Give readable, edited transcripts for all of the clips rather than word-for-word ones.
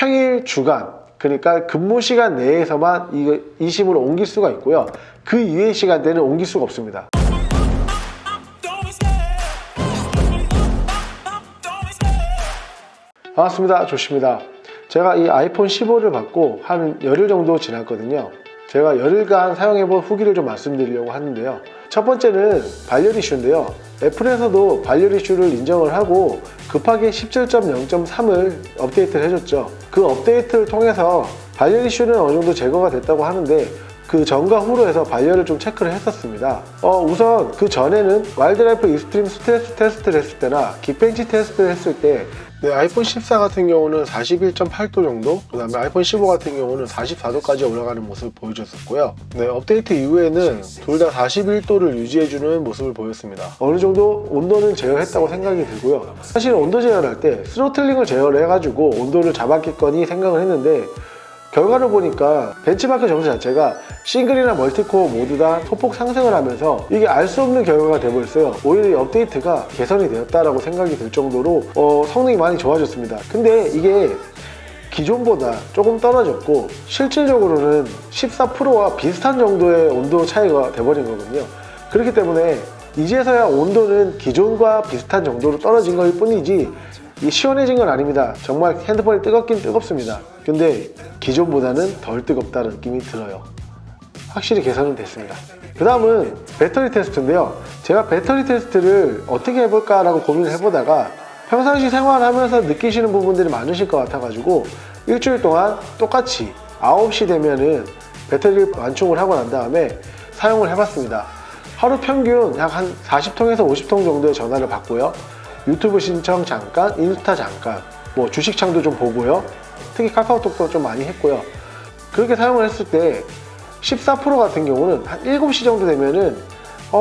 평일 주간, 그러니까 근무 시간 내에서만 이거 eSIM으로 옮길 수가 있고요. 그 이외의 시간대는 옮길 수가 없습니다. 반갑습니다. 조씨입니다. 제가 이 아이폰 15를 받고 한 열흘 정도 지났거든요. 제가 열흘간 사용해본 후기를 좀 말씀드리려고 하는데요. 첫 번째는 발열 이슈인데요. 애플에서도 발열 이슈를 인정을 하고 급하게 17.0.3을 업데이트를 해줬죠. 그 업데이트를 통해서 발열 이슈는 어느 정도 제거가 됐다고 하는데 그 전과 후로 해서 발열을 좀 체크를 했었습니다. 우선 그 전에는 와일드라이프 익스트림 스트레스 테스트를 했을 때나 긱벤치 테스트를 했을 때 아이폰 14 같은 경우는 41.8도 정도, 그 다음에 아이폰 15 같은 경우는 44도까지 올라가는 모습을 보여줬었고요. 업데이트 이후에는 둘 다 41도를 유지해주는 모습을 보였습니다. 어느 정도 온도는 제어했다고 생각이 들고요. 사실 온도 제어를 할 때 스로틀링을 제어를 해가지고 온도를 잡았겠거니 생각을 했는데 결과를 보니까 벤치마크 점수 자체가 싱글이나 멀티코어 모두 다 소폭 상승을 하면서 이게 알 수 없는 결과가 되어버렸어요. 오히려 이 업데이트가 개선이 되었다라고 생각이 들 정도로 성능이 많이 좋아졌습니다. 근데 이게 기존보다 조금 떨어졌고 실질적으로는 14 프로와 비슷한 정도의 온도 차이가 돼버린 거거든요. 그렇기 때문에 이제서야 온도는 기존과 비슷한 정도로 떨어진 걸 뿐이지 시원해진 건 아닙니다. 정말 핸드폰이 뜨겁긴 뜨겁습니다. 근데 기존보다는 덜 뜨겁다는 느낌이 들어요. 확실히 개선은 됐습니다. 그 다음은 배터리 테스트인데요. 제가 배터리 테스트를 어떻게 해볼까 라고 고민을 해보다가 평상시 생활하면서 느끼시는 부분들이 많으실 것 같아가지고 일주일 동안 똑같이 9시 되면은 배터리를 완충을 하고 난 다음에 사용을 해봤습니다. 하루 평균 약 한 40통에서 50통 정도의 전화를 받고요. 유튜브 신청 잠깐, 인스타 잠깐, 주식창도 좀 보고요. 특히 카카오톡도 좀 많이 했고요. 그렇게 사용을 했을 때 14 프로 같은 경우는 한 7시 정도 되면은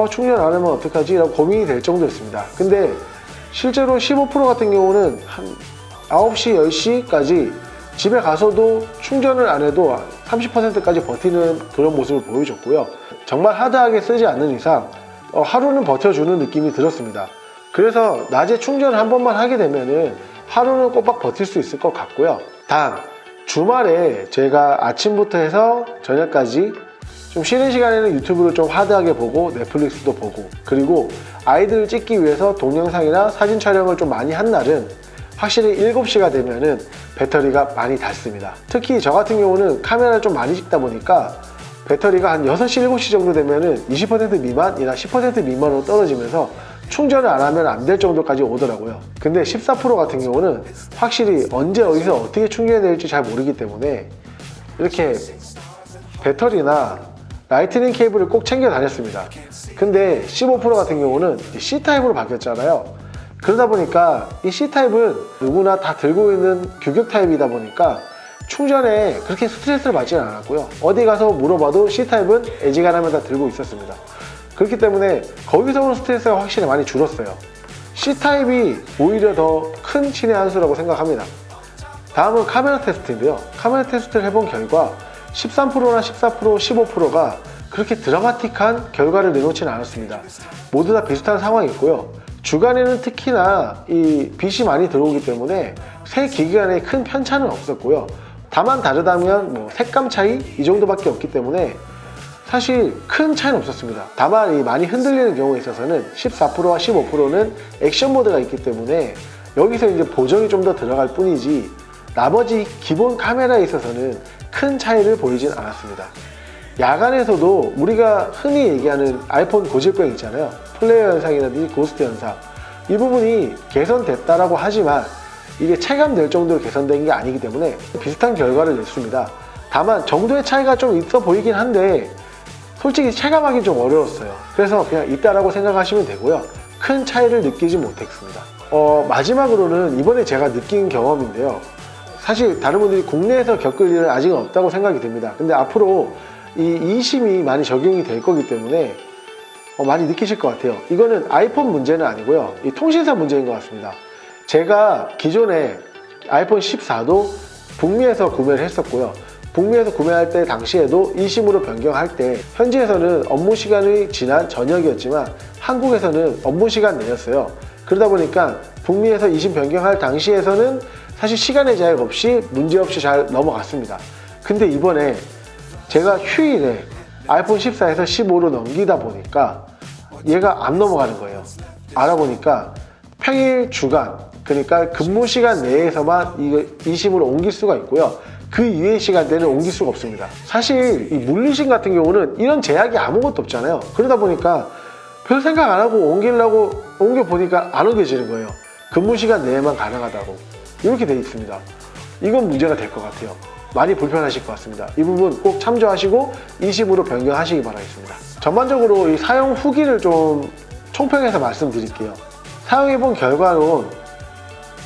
충전 안 하면 어떡하지? 라고 고민이 될 정도였습니다. 근데 실제로 15 프로 같은 경우는 한 9시, 10시까지 집에 가서도 충전을 안 해도 30%까지 버티는 그런 모습을 보여줬고요. 정말 하드하게 쓰지 않는 이상 하루는 버텨주는 느낌이 들었습니다. 그래서 낮에 충전을 한 번만 하게 되면은 하루는 꼬박 버틸 수 있을 것 같고요. 단 주말에 제가 아침부터 해서 저녁까지 좀 쉬는 시간에는 유튜브를 좀 하드하게 보고 넷플릭스도 보고 그리고 아이들을 찍기 위해서 동영상이나 사진 촬영을 좀 많이 한 날은 확실히 7시가 되면은 배터리가 많이 닳습니다. 특히 저 같은 경우는 카메라를 좀 많이 찍다 보니까 배터리가 한 6시, 7시 정도 되면은 20% 미만이나 10% 미만으로 떨어지면서 충전을 안 하면 안 될 정도까지 오더라고요. 근데 14 프로 같은 경우는 확실히 언제 어디서 어떻게 충전이 될지 잘 모르기 때문에 이렇게 배터리나 라이트닝 케이블을 꼭 챙겨 다녔습니다. 근데 15 프로 같은 경우는 C타입으로 바뀌었잖아요. 그러다 보니까 이 C타입은 누구나 다 들고 있는 규격 타입이다 보니까 충전에 그렇게 스트레스를 받지는 않았고요. 어디 가서 물어봐도 C타입은 애지간하면 다 들고 있었습니다. 그렇기 때문에 거기서 오는 스트레스가 확실히 많이 줄었어요. C타입이 오히려 더 큰 신의 한 수라고 생각합니다. 다음은 카메라 테스트인데요. 카메라 테스트를 해본 결과 13 프로나 14 프로, 15 프로가 그렇게 드라마틱한 결과를 내놓지는 않았습니다. 모두 다 비슷한 상황이고요. 주간에는 특히나 이 빛이 많이 들어오기 때문에 세 기기 간에 큰 편차는 없었고요. 다만 다르다면 색감 차이 이 정도밖에 없기 때문에 사실 큰 차이는 없었습니다. 다만 많이 흔들리는 경우에 있어서는 14 프로와 15 프로는 액션 모드가 있기 때문에 여기서 이제 보정이 좀 더 들어갈 뿐이지 나머지 기본 카메라에 있어서는 큰 차이를 보이진 않았습니다. 야간에서도 우리가 흔히 얘기하는 아이폰 고질병 있잖아요. 플레이어 현상이라든지 고스트 현상 이 부분이 개선됐다라고 하지만 이게 체감될 정도로 개선된 게 아니기 때문에 비슷한 결과를 냈습니다. 다만 정도의 차이가 좀 있어 보이긴 한데 솔직히 체감하기 좀 어려웠어요. 그래서 그냥 있다라고 생각하시면 되고요. 큰 차이를 느끼지 못했습니다. 마지막으로는 이번에 제가 느낀 경험인데요. 사실 다른 분들이 국내에서 겪을 일은 아직은 없다고 생각이 듭니다. 근데 앞으로 이 eSIM이 많이 적용이 될 거기 때문에 많이 느끼실 것 같아요. 이거는 아이폰 문제는 아니고요. 이 통신사 문제인 것 같습니다. 제가 기존에 아이폰 14도 북미에서 구매를 했었고요. 북미에서 구매할 때 당시에도 eSIM으로 변경할 때 현지에서는 업무 시간이 지난 저녁이었지만 한국에서는 업무 시간 내였어요. 그러다 보니까 북미에서 eSIM 변경할 당시에서는 사실 시간의 제약 없이 문제없이 잘 넘어갔습니다. 근데 이번에 제가 휴일에 아이폰 14에서 15로 넘기다 보니까 얘가 안 넘어가는 거예요. 알아보니까 평일 주간, 그러니까 근무 시간 내에서만 이거 20으로 옮길 수가 있고요. 그 이외의 시간대는 옮길 수가 없습니다. 사실 이 물리신 같은 경우는 이런 제약이 아무것도 없잖아요. 그러다 보니까 별 생각 안 하고 옮기려고 옮겨보니까 안 옮겨지는 거예요. 근무 시간 내에만 가능하다고 이렇게 돼 있습니다. 이건 문제가 될 것 같아요. 많이 불편하실 것 같습니다. 이 부분 꼭 참조하시고 20으로 변경하시기 바라겠습니다. 전반적으로 이 사용 후기를 좀 총평해서 말씀드릴게요. 사용해본 결과는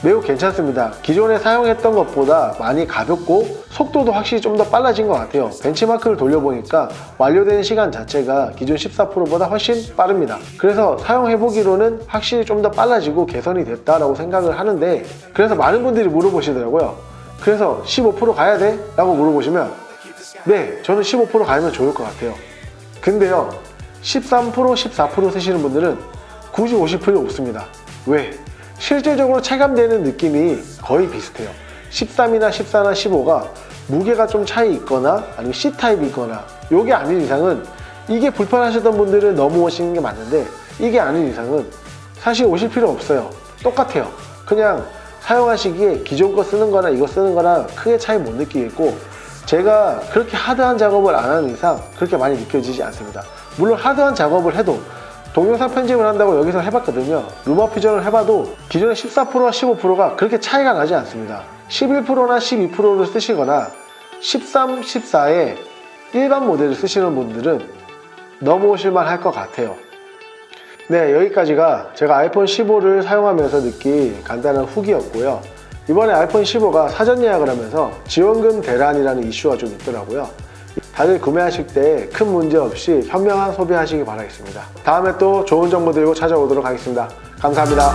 매우 괜찮습니다. 기존에 사용했던 것보다 많이 가볍고 속도도 확실히 좀 더 빨라진 것 같아요. 벤치마크를 돌려보니까 완료된 시간 자체가 기존 14%보다 훨씬 빠릅니다. 그래서 사용해보기로는 확실히 좀 더 빨라지고 개선이 됐다라고 생각을 하는데, 그래서 많은 분들이 물어보시더라고요. 그래서 15% 가야 돼? 라고 물어보시면 네, 저는 15% 가면 좋을 것 같아요. 근데요, 13%, 14% 쓰시는 분들은 굳이 50% 없습니다. 왜? 실질적으로 체감되는 느낌이 거의 비슷해요. 13이나 14나 15가 무게가 좀 차이 있거나 아니면 C타입이 있거나 이게 아닌 이상은, 이게 불편하셨던 분들은 넘어오시는 게 맞는데 이게 아닌 이상은 사실 오실 필요 없어요. 똑같아요. 그냥 사용하시기에 기존 거 쓰는 거나 이거 쓰는 거랑 크게 차이 못 느끼겠고, 제가 그렇게 하드한 작업을 안 하는 이상 그렇게 많이 느껴지지 않습니다. 물론 하드한 작업을 해도 동영상 편집을 한다고 여기서 해봤거든요. 루머 퓨전을 해봐도 기존의 14%와 15%가 그렇게 차이가 나지 않습니다. 11%나 12%를 쓰시거나 13, 14의 일반 모델을 쓰시는 분들은 넘어오실만 할 것 같아요. 네, 여기까지가 제가 아이폰 15를 사용하면서 느낀 간단한 후기였고요. 이번에 아이폰 15가 사전 예약을 하면서 지원금 대란이라는 이슈가 좀 있더라고요. 다들 구매하실 때 큰 문제 없이 현명한 소비하시기 바라겠습니다. 다음에 또 좋은 정보 들고 찾아오도록 하겠습니다. 감사합니다.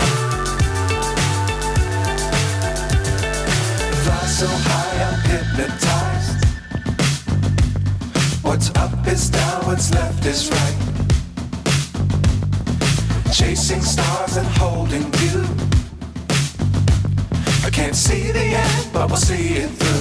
What's up is down, what's left is right. Chasing stars and holding you. I can't see the end, but we'll see it through.